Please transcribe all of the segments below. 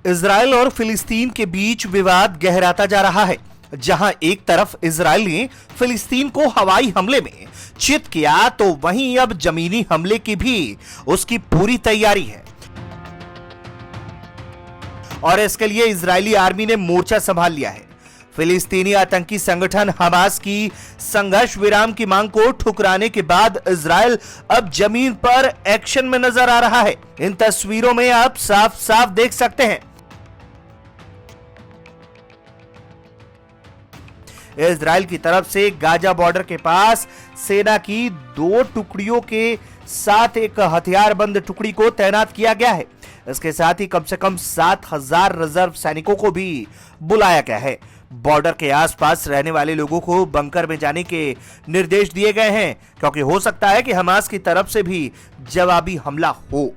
Israel और फिलिस्तीन के बीच विवाद गहराता जा रहा है। जहां एक तरफ इजराइल ने फिलिस्तीन को हवाई हमले में चित किया, तो वहीं अब जमीनी हमले की भी उसकी पूरी तैयारी है। और इसके लिए इजरायली आर्मी ने मोर्चा संभाल लिया है। फिलिस्तीनी आतंकी संगठन हमास की संघर्ष विराम की मांग को ठुकराने के बाद इजराइल अब जमीन पर एक्शन में नजर आ रहा है। इन तस्वीरों में आप साफ साफ देख सकते हैं इजराइल की तरफ से गाजा बॉर्डर के पास सेना की 2 टुकड़ियों के साथ एक हथियारबंद टुकड़ी को तैनात किया गया है। इसके साथ ही कम से कम 7,000 रिजर्व सैनिकों को भी बुलाया गया है। बॉर्डर के आसपास रहने वाले लोगों को बंकर में जाने के निर्देश दिए गए हैं, क्योंकि हो सकता है कि हमास की तरफ से भी जवाबी हमला हो।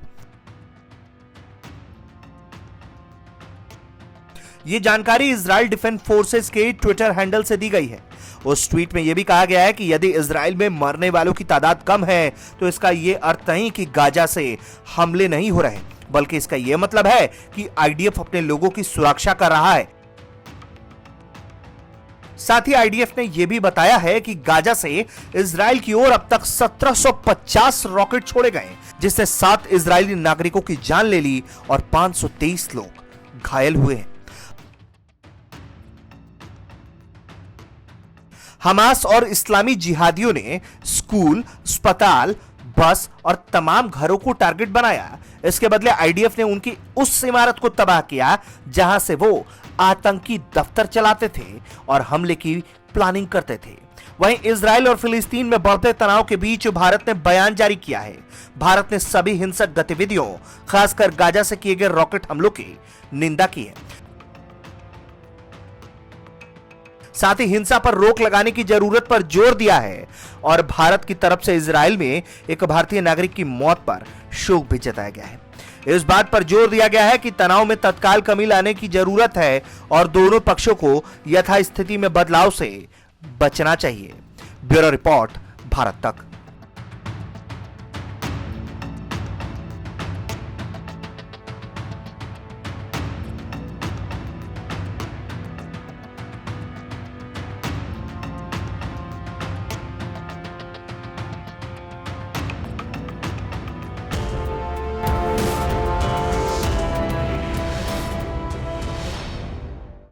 ये जानकारी इजराइल डिफेंस फोर्सेस के ट्विटर हैंडल से दी गई है। उस ट्वीट में यह भी कहा गया है कि यदि इजराइल में मरने वालों की तादाद कम है, तो इसका यह अर्थ नहीं कि गाजा से हमले नहीं हो रहे, बल्कि इसका यह मतलब है कि आईडीएफ अपने लोगों की सुरक्षा कर रहा है। साथ ही आईडीएफ ने यह भी बताया है कि गाजा से इजराइल की ओर अब तक 1750 रॉकेट छोड़े गए, जिससे 7 इजरायली नागरिकों की जान ले ली और 523 लोग घायल हुए हैं। हमास और इस्लामी जिहादियों ने स्कूल, अस्पताल, बस और तमाम घरों को टारगेट बनाया। इसके बदले आईडीएफ ने उनकी उस इमारत को तबाह किया जहां से वो आतंकी दफ्तर चलाते थे और हमले की प्लानिंग करते थे। वहीं इजराइल और फिलिस्तीन में बढ़ते तनाव के बीच भारत ने बयान जारी किया है। भारत ने सभी हिंसक गतिविधियों, खासकर गाजा से किए गए रॉकेट हमलों की निंदा की है। साथ ही हिंसा पर रोक लगाने की जरूरत पर जोर दिया है और भारत की तरफ से इजराइल में एक भारतीय नागरिक की मौत पर शोक भी जताया गया है। इस बात पर जोर दिया गया है कि तनाव में तत्काल कमी लाने की जरूरत है और दोनों पक्षों को यथास्थिति में बदलाव से बचना चाहिए। ब्यूरो रिपोर्ट, भारत तक।